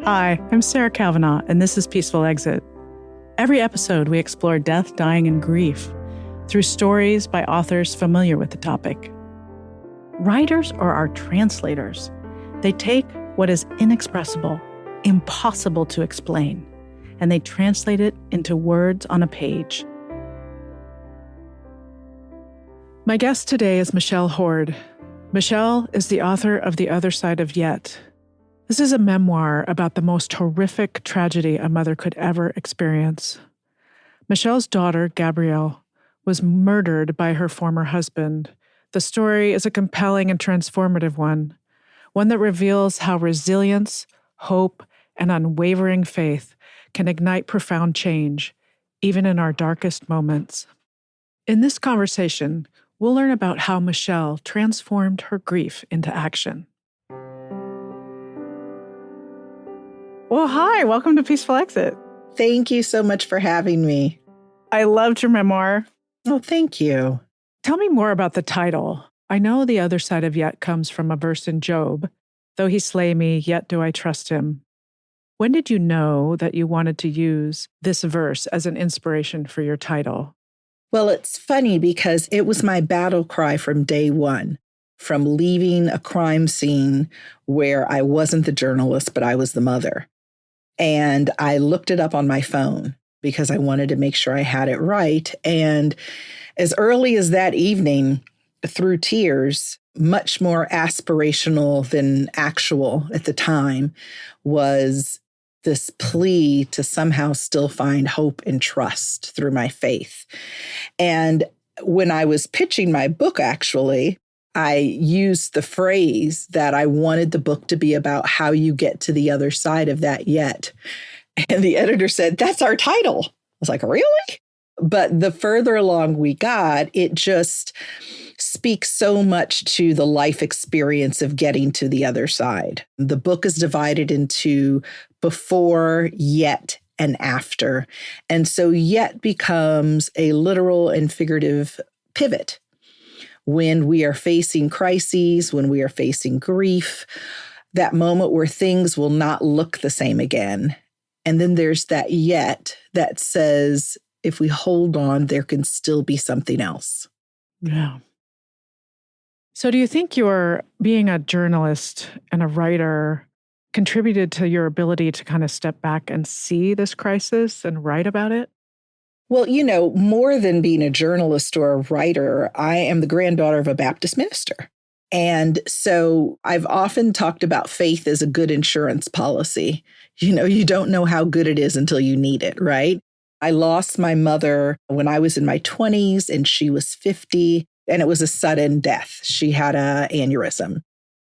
Hi, I'm Sarah Kavanaugh, and this is Peaceful Exit. Every episode, we explore death, dying, and grief through stories by authors familiar with the topic. Writers are our translators. They take what is inexpressible, impossible to explain, and they translate it into words on a page. My guest today is Michelle Hord. Michelle is the author of The Other Side of Yet. This is a memoir about the most horrific tragedy a mother could ever experience. Michelle's daughter, Gabrielle, was murdered by her former husband. The story is a compelling and transformative one that reveals how resilience, hope, and unwavering faith can ignite profound change, even in our darkest moments. In this conversation, we'll learn about how Michelle transformed her grief into action. Well, hi, welcome to Peaceful Exit. Thank you so much for having me. I loved your memoir. Oh, thank you. Tell me more about the title. I know the other side of yet comes from a verse in Job. Though he slay me, yet do I trust him. When did you know that you wanted to use this verse as an inspiration for your title? Well, it's funny because it was my battle cry from day one, from leaving a crime scene where I wasn't the journalist, but I was the mother. And I looked it up on my phone because I wanted to make sure I had it right. And as early as that evening, through tears, much more aspirational than actual at the time, was this plea to somehow still find hope and trust through my faith. And when I was pitching my book, actually, I used the phrase that I wanted the book to be about how you get to the other side of that yet. And the editor said, "That's our title." I was like, "Really?" But the further along we got, it just speaks so much to the life experience of getting to the other side. The book is divided into before, yet, and after. And so yet becomes a literal and figurative pivot. When we are facing crises, when we are facing grief, that moment where things will not look the same again. And then there's that yet that says, if we hold on, there can still be something else. Yeah. So do you think your being a journalist and a writer contributed to your ability to kind of step back and see this crisis and write about it? Well, more than being a journalist or a writer, I am the granddaughter of a Baptist minister. And so I've often talked about faith as a good insurance policy. You don't know how good it is until you need it, right? I lost my mother when I was in my 20s and she was 50, and it was a sudden death. She had an aneurysm.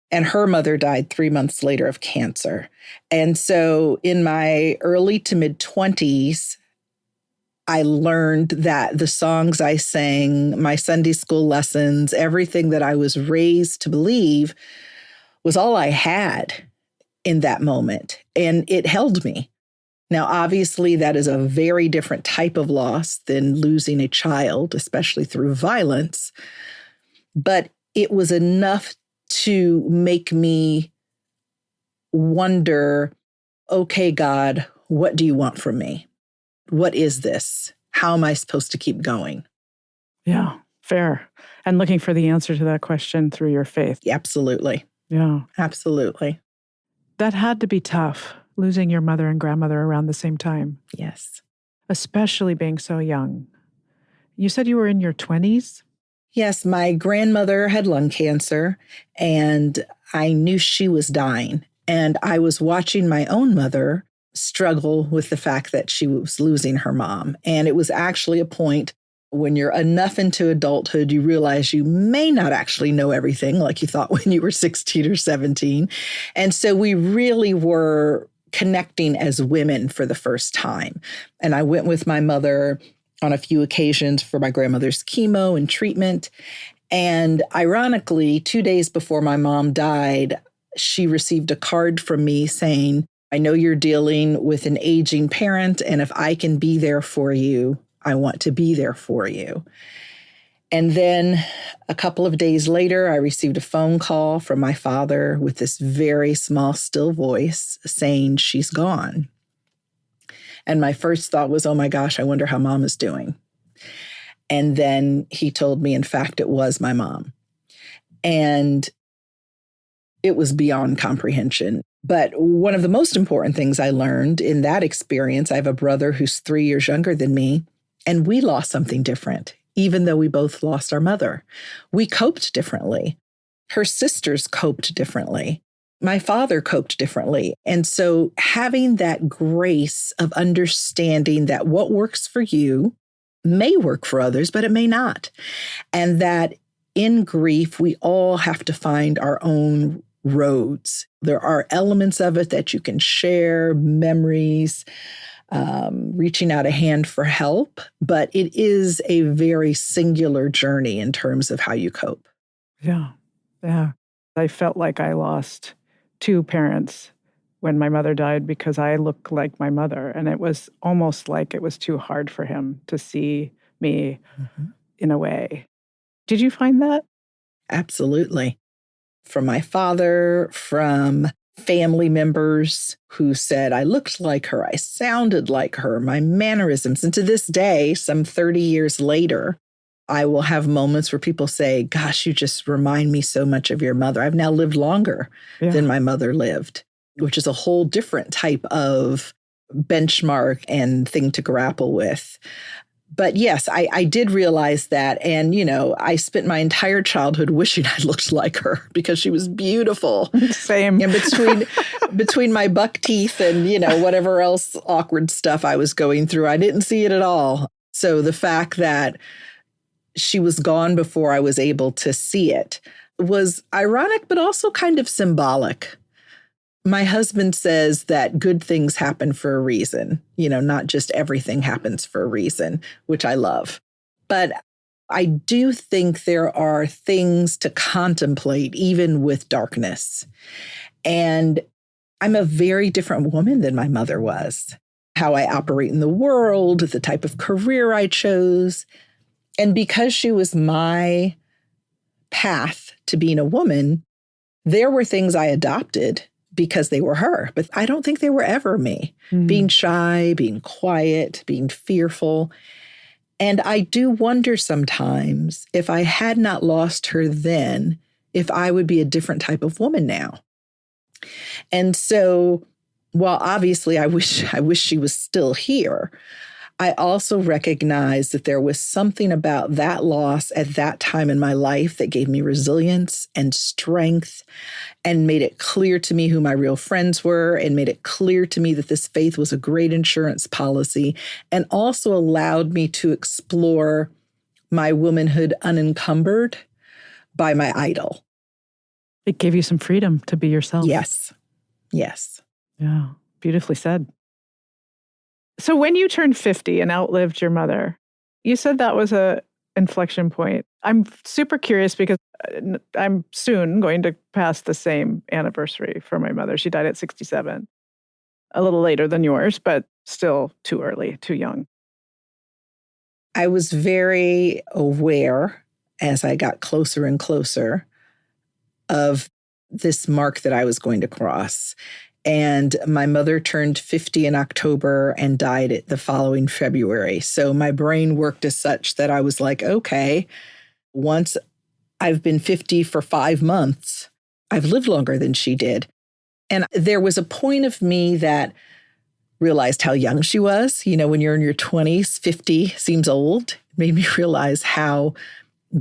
And her mother died 3 months later of cancer. And so in my early to mid 20s, I learned that the songs I sang, my Sunday school lessons, everything that I was raised to believe was all I had in that moment. And it held me. Now, obviously, that is a very different type of loss than losing a child, especially through violence. But it was enough to make me wonder, okay, God, what do you want from me? What is this? How am I supposed to keep going? Yeah, fair. And looking for the answer to that question through your faith. Absolutely. Yeah. Absolutely. That had to be tough, losing your mother and grandmother around the same time. Yes. Especially being so young. You said you were in your 20s? Yes, my grandmother had lung cancer, and I knew she was dying. And I was watching my own mother struggle with the fact that she was losing her mom. And it was actually a point when you're enough into adulthood, you realize you may not actually know everything like you thought when you were 16 or 17. And so we really were connecting as women for the first time. And I went with my mother on a few occasions for my grandmother's chemo and treatment. And ironically, 2 days before my mom died, she received a card from me saying, "I know you're dealing with an aging parent, and if I can be there for you, I want to be there for you." And then a couple of days later, I received a phone call from my father with this very small, still voice saying she's gone. And my first thought was, oh my gosh, I wonder how mom is doing. And then he told me, in fact, it was my mom. And it was beyond comprehension. But one of the most important things I learned in that experience, I have a brother who's 3 years younger than me, and we lost something different, even though we both lost our mother. We coped differently. Her sisters coped differently. My father coped differently. And so having that grace of understanding that what works for you may work for others, but it may not. And that in grief, we all have to find our own roads. There are elements of it that you can share, memories, reaching out a hand for help, but it is a very singular journey in terms of how you cope. Yeah. Yeah. I felt like I lost two parents when my mother died because I looked like my mother. And it was almost like it was too hard for him to see me in a way. Did you find that? Absolutely. From my father, from family members who said I looked like her, I sounded like her, my mannerisms. And to this day, some 30 years later, I will have moments where people say, gosh, you just remind me so much of your mother. I've now lived longer than my mother lived, which is a whole different type of benchmark and thing to grapple with. But yes, I did realize that. And, I spent my entire childhood wishing I looked like her because she was beautiful. Same. And between my buck teeth and, whatever else awkward stuff I was going through, I didn't see it at all. So the fact that she was gone before I was able to see it was ironic, but also kind of symbolic. My husband says that good things happen for a reason, not just everything happens for a reason, which I love. But I do think there are things to contemplate, even with darkness. And I'm a very different woman than my mother was. How I operate in the world, the type of career I chose. And because she was my path to being a woman, there were things I adopted because they were her, but I don't think they were ever me. Being shy, being quiet, being fearful. And I do wonder sometimes if I had not lost her then, if I would be a different type of woman now. And so while obviously I wish she was still here, I also recognize that there was something about that loss at that time in my life that gave me resilience and strength and made it clear to me who my real friends were and made it clear to me that this faith was a great insurance policy and also allowed me to explore my womanhood unencumbered by my idol. It gave you some freedom to be yourself. Yes. Yes. Yeah. Beautifully said. So when you turned 50 and outlived your mother, you said that was a inflection point. I'm super curious because I'm soon going to pass the same anniversary for my mother. She died at 67, a little later than yours, but still too early, too young. I was very aware as I got closer and closer of this mark that I was going to cross. And my mother turned 50 in October and died the following February. So my brain worked as such that I was like, okay, once I've been 50 for 5 months, I've lived longer than she did. And there was a point of me that realized how young she was. When you're in your 20s, 50 seems old. It made me realize how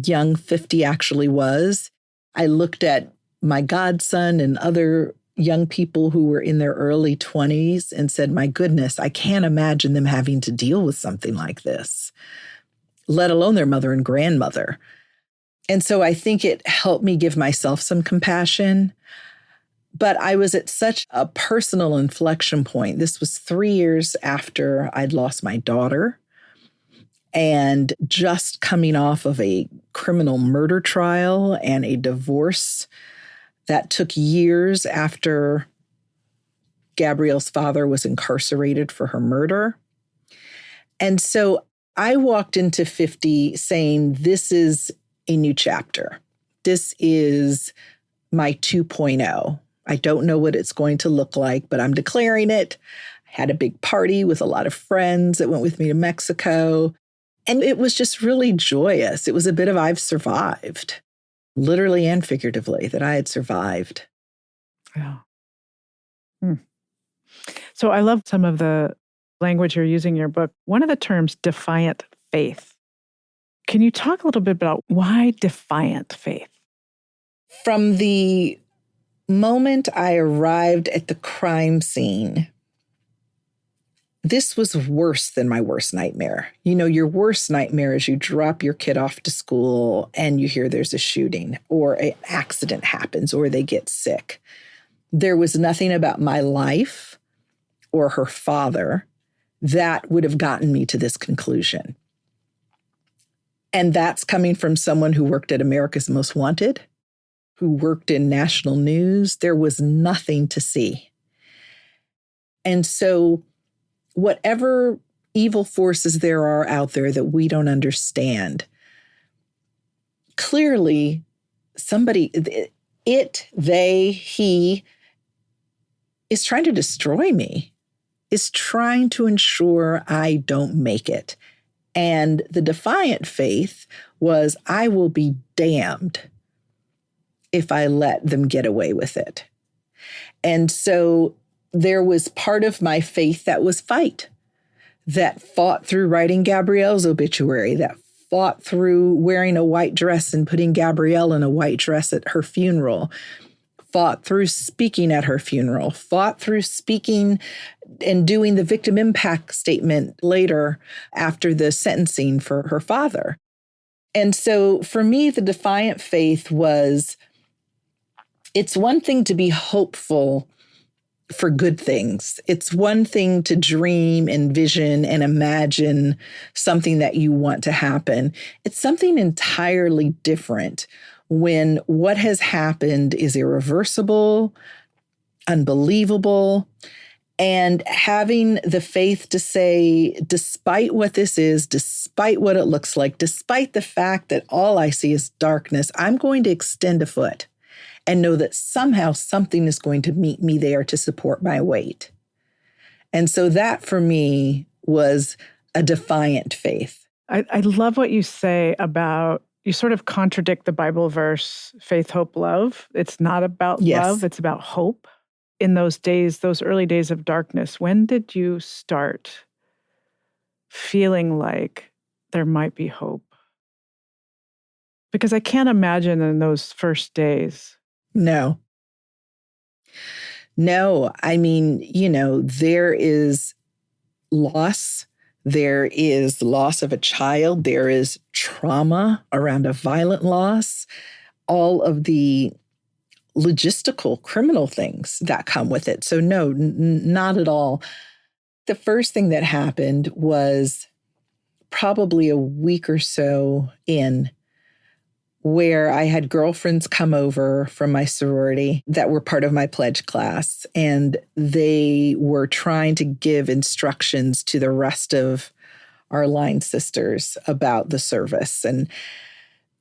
young 50 actually was. I looked at my godson and other young people who were in their early 20s and said, my goodness, I can't imagine them having to deal with something like this, let alone their mother and grandmother. And so I think it helped me give myself some compassion. But I was at such a personal inflection point. This was 3 years after I'd lost my daughter and just coming off of a criminal murder trial and a divorce that took years after Gabrielle's father was incarcerated for her murder. And so I walked into 50 saying, this is a new chapter. This is my 2.0. I don't know what it's going to look like, but I'm declaring it. I had a big party with a lot of friends that went with me to Mexico. And it was just really joyous. It was a bit of I've survived, literally and figuratively, that I had survived. Yeah. So I love some of the language you're using in your book. One of the terms, defiant faith. Can you talk a little bit about why defiant faith? From the moment I arrived at the crime scene, this was worse than my worst nightmare. You know, your worst nightmare is you drop your kid off to school and you hear there's a shooting or an accident happens or they get sick. There was nothing about my life or her father that would have gotten me to this conclusion. And that's coming from someone who worked at America's Most Wanted, who worked in national news. There was nothing to see. And so whatever evil forces there are out there that we don't understand, clearly somebody, he is trying to destroy me, is trying to ensure I don't make it. And the defiant faith was, I will be damned if I let them get away with it. And so there was part of my faith that was fight, that fought through writing Gabrielle's obituary, that fought through wearing a white dress and putting Gabrielle in a white dress at her funeral, fought through speaking at her funeral, fought through speaking and doing the victim impact statement later after the sentencing for her father. And so for me, the defiant faith was, it's one thing to be hopeful for good things. It's one thing to dream and vision and imagine something that you want to happen. It's something entirely different when what has happened is irreversible, unbelievable, and having the faith to say, despite what this is, despite what it looks like, despite the fact that all I see is darkness, I'm going to extend a foot and know that somehow something is going to meet me there to support my weight. And so that for me was a defiant faith. I love what you say about, you sort of contradict the Bible verse, faith, hope, love. It's not about love, it's about hope. In those days, those early days of darkness, when did you start feeling like there might be hope? Because I can't imagine in those first days. No. I mean, there is loss. There is loss of a child. There is trauma around a violent loss. All of the logistical criminal things that come with it. So no, not at all. The first thing that happened was probably a week or so in, where I had girlfriends come over from my sorority that were part of my pledge class, and they were trying to give instructions to the rest of our line sisters about the service. And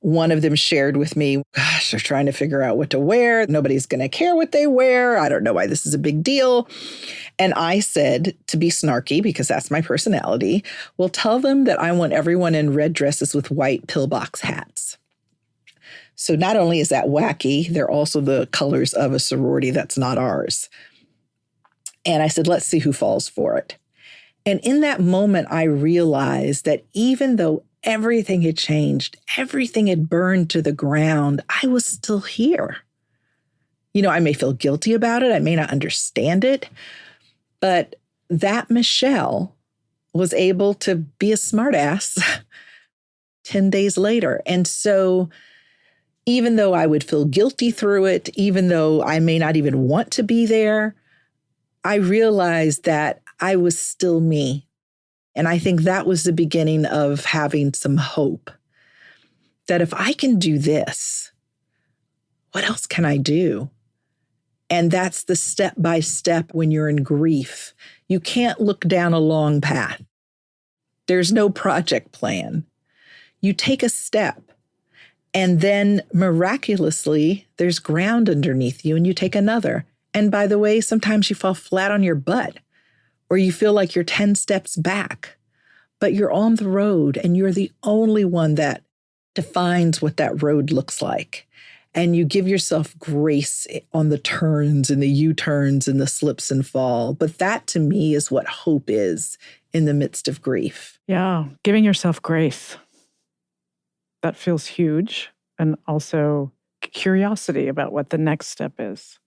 one of them shared with me, gosh, they're trying to figure out what to wear. Nobody's going to care what they wear. I don't know why this is a big deal. And I said, to be snarky, because that's my personality, well, tell them that I want everyone in red dresses with white pillbox hats. So not only is that wacky, they're also the colors of a sorority that's not ours. And I said, let's see who falls for it. And in that moment, I realized that even though everything had changed, everything had burned to the ground, I was still here. I may feel guilty about it. I may not understand it. But that Michelle was able to be a smartass 10 days later. And so even though I would feel guilty through it, even though I may not even want to be there, I realized that I was still me. And I think that was the beginning of having some hope that if I can do this, what else can I do? And that's the step by step when you're in grief. You can't look down a long path. There's no project plan. You take a step, and then miraculously, there's ground underneath you, and you take another. And by the way, sometimes you fall flat on your butt, or you feel like you're 10 steps back, but you're on the road, and you're the only one that defines what that road looks like. And you give yourself grace on the turns and the U-turns and the slips and fall. But that, to me, is what hope is in the midst of grief. Yeah, giving yourself grace. That feels huge. And also curiosity about what the next step is.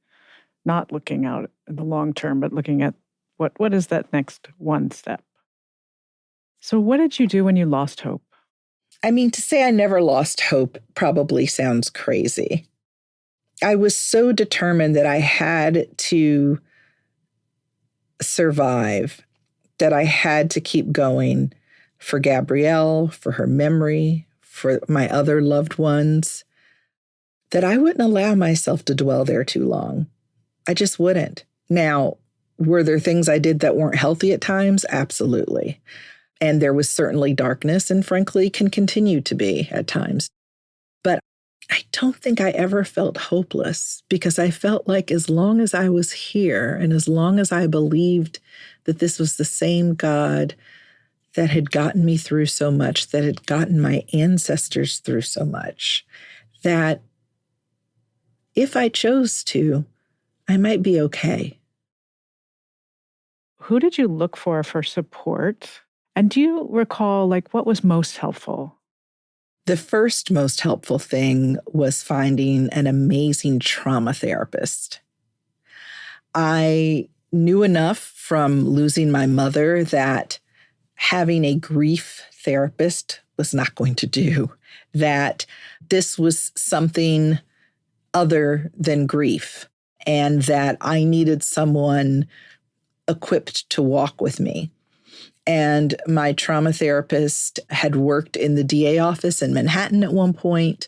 Not looking out in the long term, but looking at what is that next one step. So what did you do when you lost hope? I mean, to say I never lost hope probably sounds crazy. I was so determined that I had to survive, that I had to keep going for Gabrielle, for her memory, for my other loved ones, that I wouldn't allow myself to dwell there too long. I just wouldn't. Now, were there things I did that weren't healthy at times? Absolutely. And there was certainly darkness, and frankly, can continue to be at times. But I don't think I ever felt hopeless, because I felt like as long as I was here and as long as I believed that this was the same God that had gotten me through so much, that had gotten my ancestors through so much, that if I chose to, I might be okay. Who did you look for support? And do you recall, what was most helpful? The first most helpful thing was finding an amazing trauma therapist. I knew enough from losing my mother that having a grief therapist was not going to do, that this was something other than grief, and that I needed someone equipped to walk with me. And my trauma therapist had worked in the DA office in Manhattan at one point.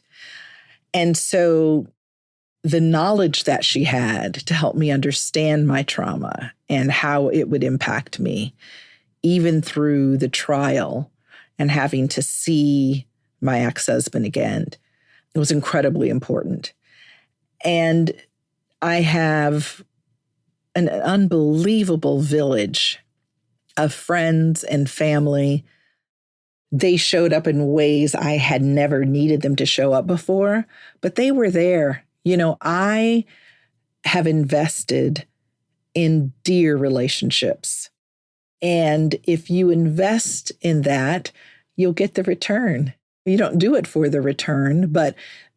And so the knowledge that she had to help me understand my trauma and how it would impact me, even through the trial and having to see my ex-husband again, it was incredibly important. And I have an unbelievable village of friends and family. They showed up in ways I had never needed them to show up before, but they were there. I have invested in dear relationships. And if you invest in that, you'll get the return. You don't do it for the return, but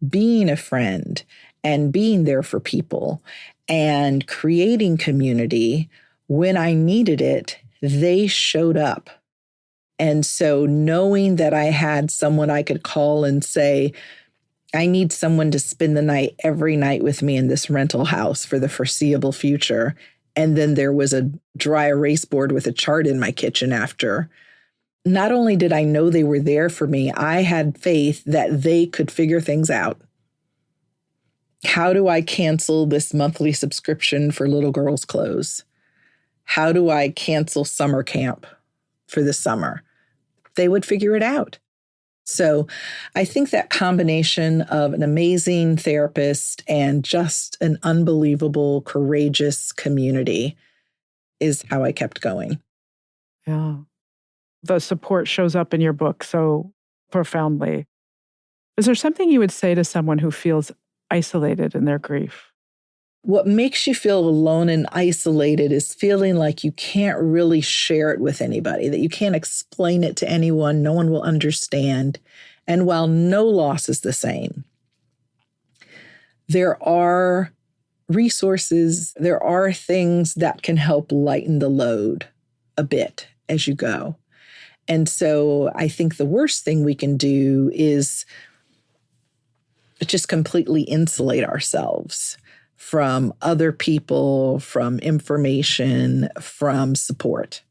being a friend and being there for people and creating community when I needed it, they showed up. And so knowing that I had someone I could call and say, I need someone to spend the night every night with me in this rental house for the foreseeable future. And then there was a dry erase board with a chart in my kitchen after. Not only did I know they were there for me, I had faith that they could figure things out. How do I cancel this monthly subscription for little girls' clothes? How do I cancel summer camp for the summer? They would figure it out. So I think that combination of an amazing therapist and just an unbelievable, courageous community is how I kept going. Yeah. The support shows up in your book so profoundly. Is there something you would say to someone who feels isolated in their grief? What makes you feel alone and isolated is feeling like you can't really share it with anybody, that you can't explain it to anyone, no one will understand. And while no loss is the same, there are resources, there are things that can help lighten the load a bit as you go. And so I think the worst thing we can do is just completely insulate ourselves from other people, from information, from support.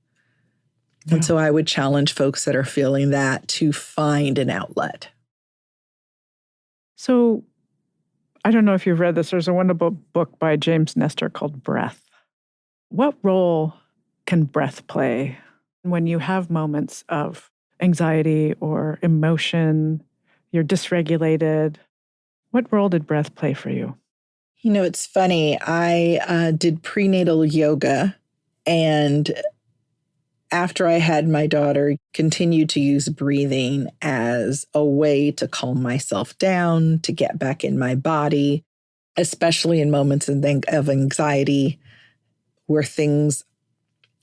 Yeah. And so I would challenge folks that are feeling that to find an outlet. So I don't know if you've read this. There's a wonderful book by James Nestor called Breath. What role can breath play when you have moments of anxiety or emotion, you're dysregulated. What role did breath play for you? It's funny. I did prenatal yoga, and after I had my daughter, continued to use breathing as a way to calm myself down, to get back in my body, especially in moments of anxiety where things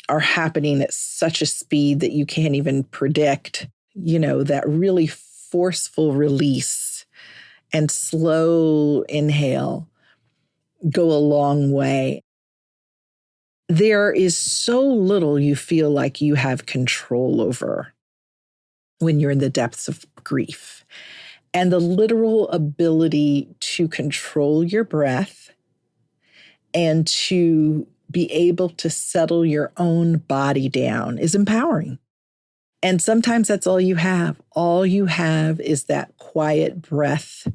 are happening at such a speed that you can't even predict. That really forceful release and slow inhale go a long way. There is so little you feel like you have control over when you're in the depths of grief. And the literal ability to control your breath and to be able to settle your own body down is empowering. And sometimes that's all you have. All you have is that quiet breath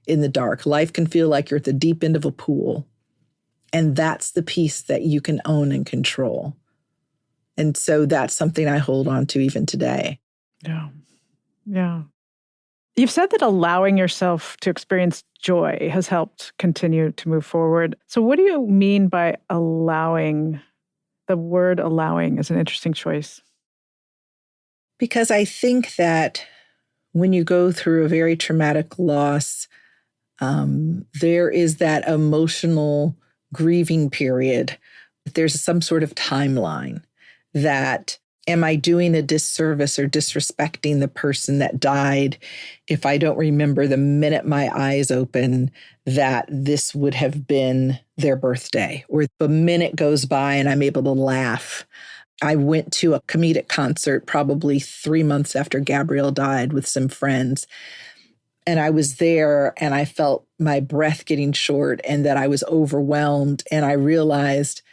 in the dark. Life can feel like you're at the deep end of a pool. And that's the piece that you can own and control. And so that's something I hold on to even today. Yeah. Yeah. You've said that allowing yourself to experience joy has helped continue to move forward. So what do you mean by allowing? The word allowing is an interesting choice. Because I think that when you go through a very traumatic loss, there is that emotional grieving period. There's some sort of timeline that, am I doing a disservice or disrespecting the person that died if I don't remember the minute my eyes open that this would have been their birthday, or the minute goes by and I'm able to laugh? I went to a comedic concert probably 3 months after Gabrielle died with some friends. And I was there and I felt my breath getting short and that I was overwhelmed. And I realized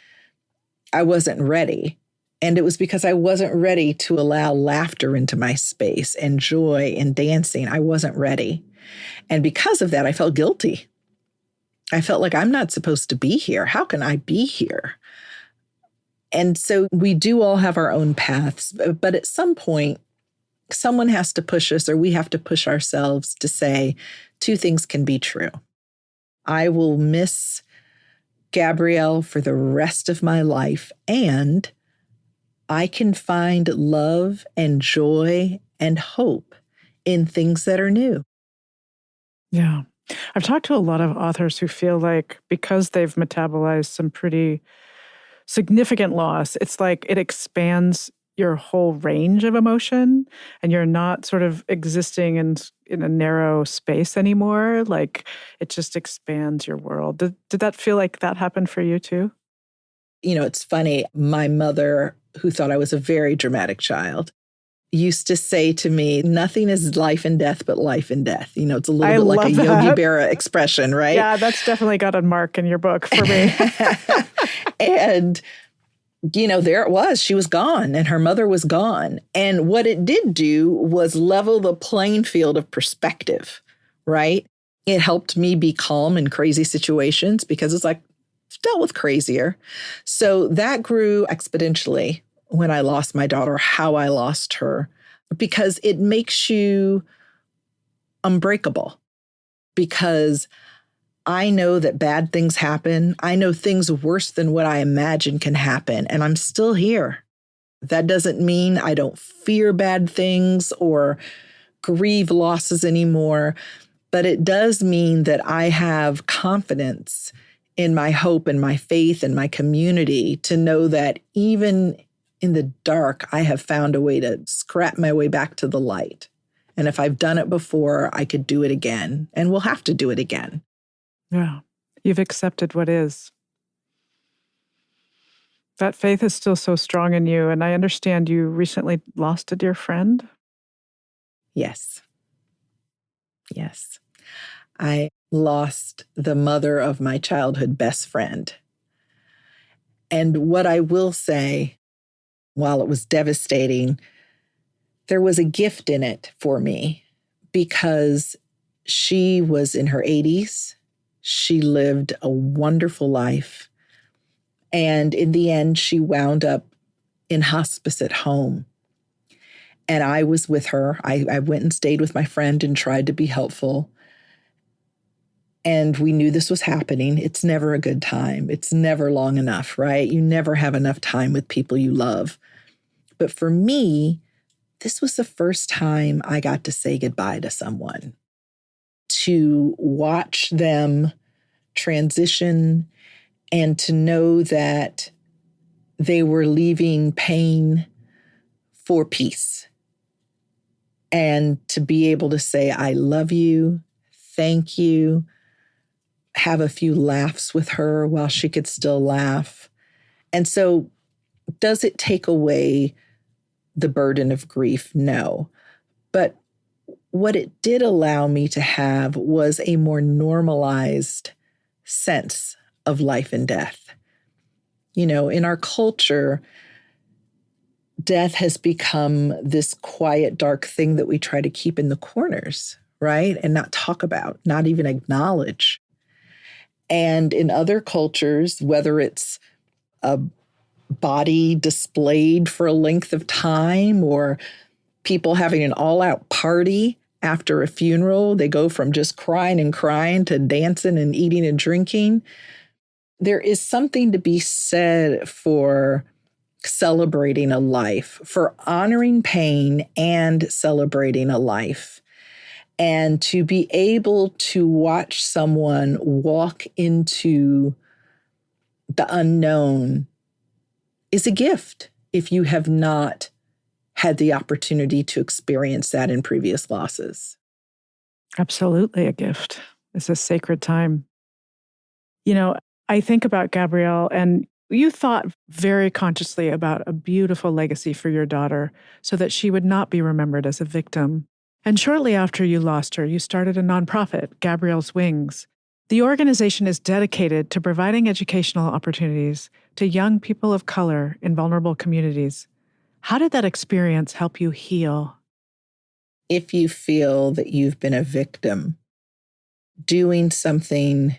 I wasn't ready. And it was because I wasn't ready to allow laughter into my space and joy and dancing. I wasn't ready. And because of that, I felt guilty. I felt like I'm not supposed to be here. How can I be here? And so we do all have our own paths. But at some point, someone has to push us, or we have to push ourselves to say two things can be true. I will miss Gabrielle for the rest of my life, and I can find love and joy and hope in things that are new. Yeah. I've talked to a lot of authors who feel like because they've metabolized some pretty significant loss, it's like it expands your whole range of emotion and you're not sort of existing in a narrow space anymore. Like it just expands your world. Did that feel like that happened for you too? It's funny. My mother, who thought I was a very dramatic child, used to say to me, nothing is life and death but life and death. It's a little bit like a Yogi Berra expression, right? Yeah, that's definitely got a mark in your book for me. And there it was. She was gone and her mother was gone. And what it did do was level the playing field of perspective, right? It helped me be calm in crazy situations because it's like, I've dealt with crazier. So that grew exponentially when I lost my daughter, how I lost her, because it makes you unbreakable. Because I know that bad things happen. I know things worse than what I imagine can happen, and I'm still here. That doesn't mean I don't fear bad things or grieve losses anymore, but it does mean that I have confidence in my hope and my faith and my community to know that even in the dark, I have found a way to scrap my way back to the light. And if I've done it before, I could do it again, and we'll have to do it again. Yeah. You've accepted what is. That faith is still so strong in you. And I understand you recently lost a dear friend. Yes. Yes. I lost the mother of my childhood best friend. And what I will say, while it was devastating, there was a gift in it for me because she was in her 80s. She lived a wonderful life. And in the end, she wound up in hospice at home. And I was with her. I went and stayed with my friend and tried to be helpful. And we knew this was happening. It's never a good time. It's never long enough, right? You never have enough time with people you love. But for me, this was the first time I got to say goodbye to someone, to watch them transition and to know that they were leaving pain for peace. And to be able to say, I love you, thank you, have a few laughs with her while she could still laugh. And so, does it take away the burden of grief? No. But what it did allow me to have was a more normalized sense of life and death. You know, in our culture, death has become this quiet, dark thing that we try to keep in the corners, right? And not talk about, not even acknowledge. And in other cultures, whether it's a body displayed for a length of time or people having an all-out party after a funeral, they go from just crying and crying to dancing and eating and drinking. There is something to be said for celebrating a life, for honoring pain and celebrating a life. And to be able to watch someone walk into the unknown is a gift if you have not had the opportunity to experience that in previous losses. Absolutely a gift. It's a sacred time. You know, I think about Gabrielle, and you thought very consciously about a beautiful legacy for your daughter so that she would not be remembered as a victim. And shortly after you lost her, you started a nonprofit, Gabrielle's Wings. The organization is dedicated to providing educational opportunities to young people of color in vulnerable communities. How did that experience help you heal? If you feel that you've been a victim, doing something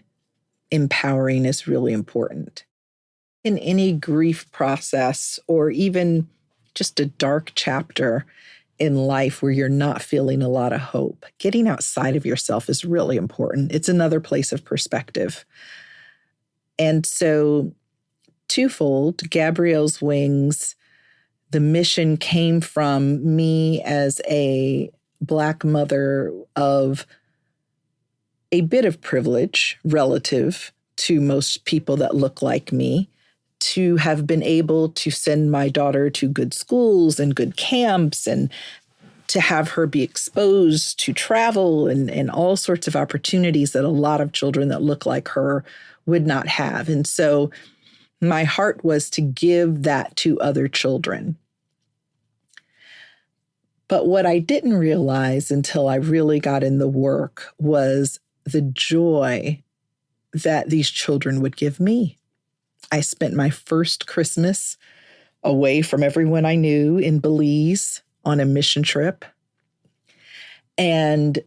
empowering is really important. In any grief process or even just a dark chapter in life where you're not feeling a lot of hope, getting outside of yourself is really important. It's another place of perspective. And so, twofold, Gabrielle's Wings, the mission came from me as a Black mother of a bit of privilege relative to most people that look like me, to have been able to send my daughter to good schools and good camps and to have her be exposed to travel and all sorts of opportunities that a lot of children that look like her would not have. And so my heart was to give that to other children. But what I didn't realize until I really got in the work was the joy that these children would give me. I spent my first Christmas away from everyone I knew in Belize on a mission trip. And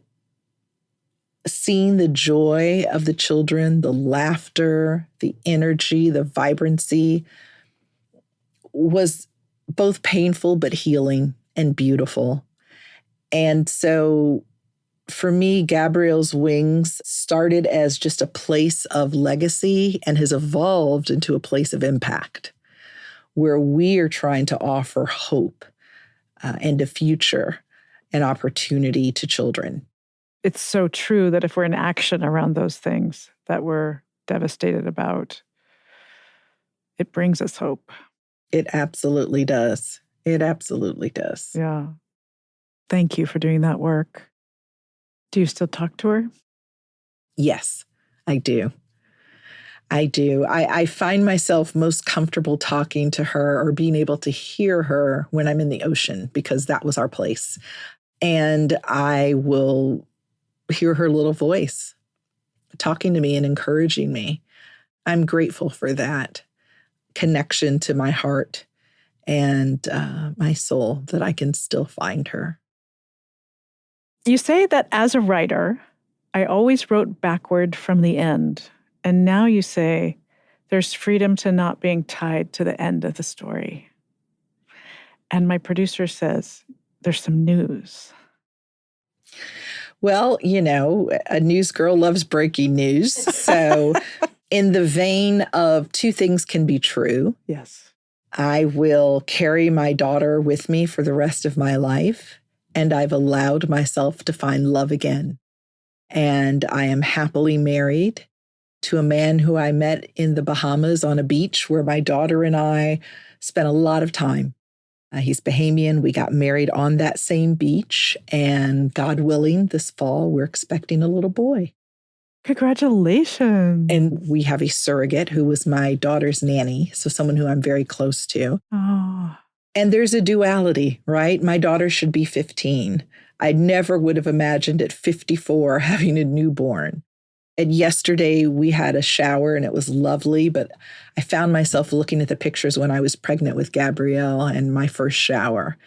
seeing the joy of the children, the laughter, the energy, the vibrancy was both painful but healing and beautiful. And so for me, Gabrielle's Wings started as just a place of legacy and has evolved into a place of impact where we are trying to offer hope and a future and opportunity to children. It's so true that if we're in action around those things that we're devastated about, it brings us hope. It absolutely does. It absolutely does. Yeah. Thank you for doing that work. Do you still talk to her? Yes, I do. I do. I find myself most comfortable talking to her or being able to hear her when I'm in the ocean because that was our place. And I will hear her little voice talking to me and encouraging me. I'm grateful for that connection to my heart and my soul that I can still find her. You say that as a writer, I always wrote backward from the end. And now you say there's freedom to not being tied to the end of the story. And my producer says there's some news. Well, a news girl loves breaking news. So in the vein of two things can be true, Yes. I will carry my daughter with me for the rest of my life, and I've allowed myself to find love again. And I am happily married to a man who I met in the Bahamas on a beach where my daughter and I spent a lot of time. He's Bahamian. We got married on that same beach, and God willing, this fall, we're expecting a little boy. Congratulations. And we have a surrogate who was my daughter's nanny, so someone who I'm very close to. Oh. And there's a duality, right? My daughter should be 15. I never would have imagined at 54 having a newborn. And yesterday we had a shower and it was lovely, but I found myself looking at the pictures when I was pregnant with Gabrielle and my first shower.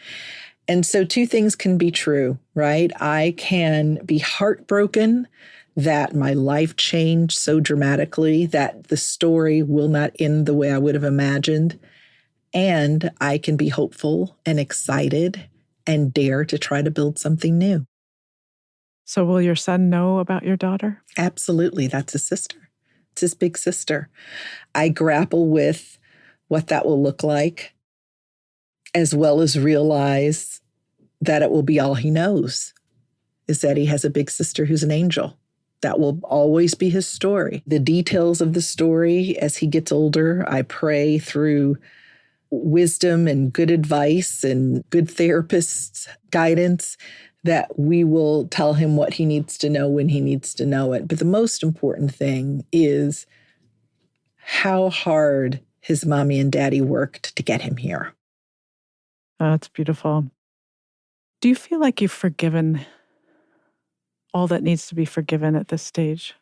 And so two things can be true, right? I can be heartbroken that my life changed so dramatically that the story will not end the way I would have imagined. And I can be hopeful and excited and dare to try to build something new. So will your son know about your daughter? Absolutely. That's his sister. It's his big sister. I grapple with what that will look like, as well as realize that it will be all he knows, is that he has a big sister who's an angel. That will always be his story. The details of the story as he gets older, I pray through wisdom and good advice and good therapist's guidance that we will tell him what he needs to know when he needs to know it. But the most important thing is how hard his mommy and daddy worked to get him here. Oh, that's beautiful. Do you feel like you've forgiven all that needs to be forgiven at this stage?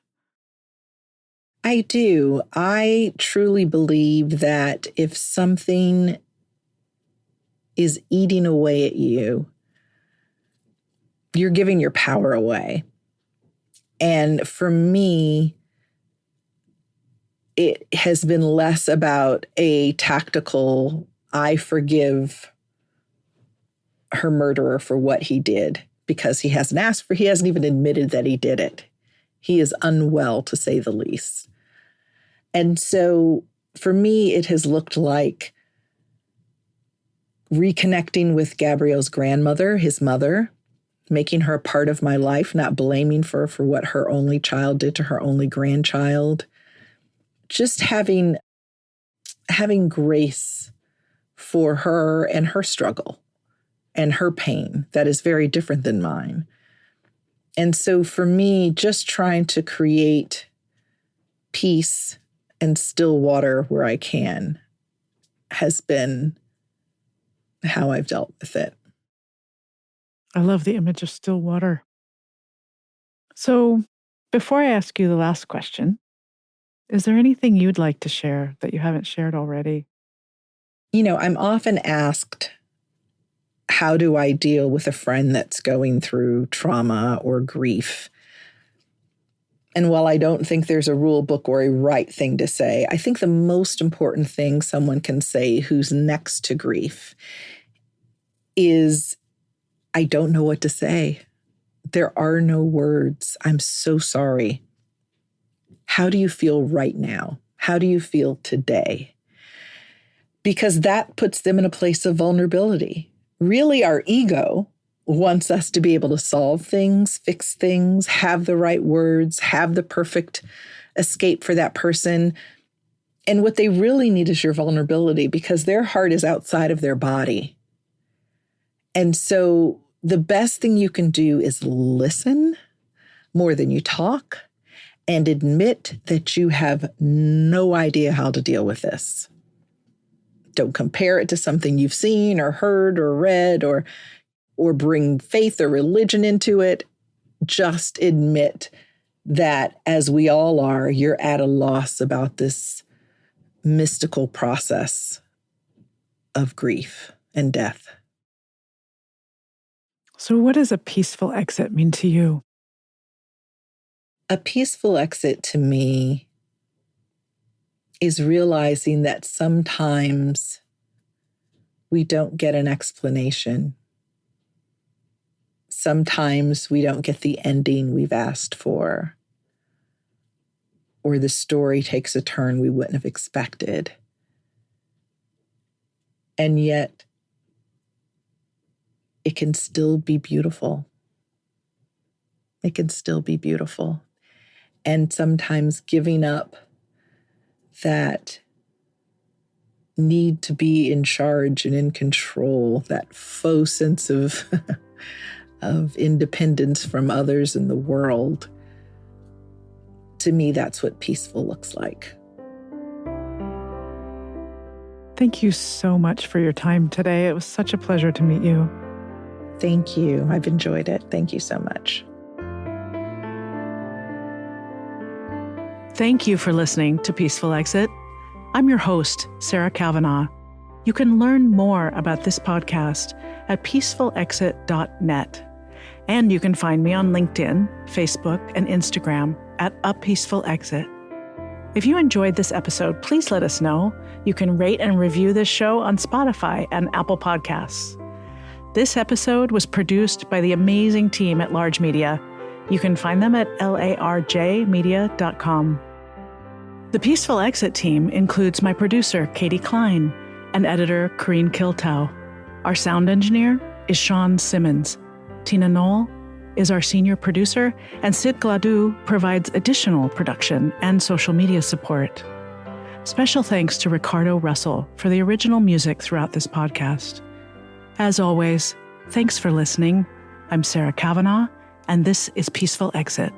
I do. I truly believe that if something is eating away at you, you're giving your power away. And for me, it has been less about a tactical, I forgive her murderer for what he did, because he hasn't even admitted that he did it. He is unwell, to say the least. And so for me, it has looked like reconnecting with Gabrielle's grandmother, his mother, making her a part of my life, not blaming her for what her only child did to her only grandchild. Just having grace for her and her struggle and her pain that is very different than mine. And so for me, just trying to create peace and still water where I can has been how I've dealt with it. I love the image of still water. So before I ask you the last question, is there anything you'd like to share that you haven't shared already? I'm often asked, how do I deal with a friend that's going through trauma or grief? And while I don't think there's a rule book or a right thing to say, I think the most important thing someone can say who's next to grief is, I don't know what to say. There are no words. I'm so sorry. How do you feel right now? How do you feel today? Because that puts them in a place of vulnerability. Really, our ego wants us to be able to solve things, fix things, have the right words, have the perfect escape for that person. And what they really need is your vulnerability, because their heart is outside of their body. And so the best thing you can do is listen more than you talk and admit that you have no idea how to deal with this. Don't compare it to something you've seen or heard or read or bring faith or religion into it. Just admit that, as we all are, you're at a loss about this mystical process of grief and death. So what does a peaceful exit mean to you? A peaceful exit to me is realizing that sometimes we don't get an explanation. sometimes we don't get the ending we've asked for, or the story takes a turn we wouldn't have expected. And yet, it can still be beautiful. It can still be beautiful. And sometimes giving up that need to be in charge and in control, that faux sense of, of independence from others in the world, to me, that's what peaceful looks like. Thank you so much for your time today. It was such a pleasure to meet you. Thank you. I've enjoyed it. Thank you so much. Thank you for listening to Peaceful Exit. I'm your host, Sarah Kavanaugh. You can learn more about this podcast at peacefulexit.net. And you can find me on LinkedIn, Facebook, and Instagram at A Peaceful Exit. If you enjoyed this episode, please let us know. You can rate and review this show on Spotify and Apple Podcasts. This episode was produced by the amazing team at Large Media. You can find them at larjmedia.com. The Peaceful Exit team includes my producer, Katie Klein, and editor, Corrine Kiltow. Our sound engineer is Sean Simmons. Tina Knoll is our senior producer, and Sid Gladue provides additional production and social media support. Special thanks to Ricardo Russell for the original music throughout this podcast. As always, thanks for listening. I'm Sarah Kavanaugh, and this is Peaceful Exit.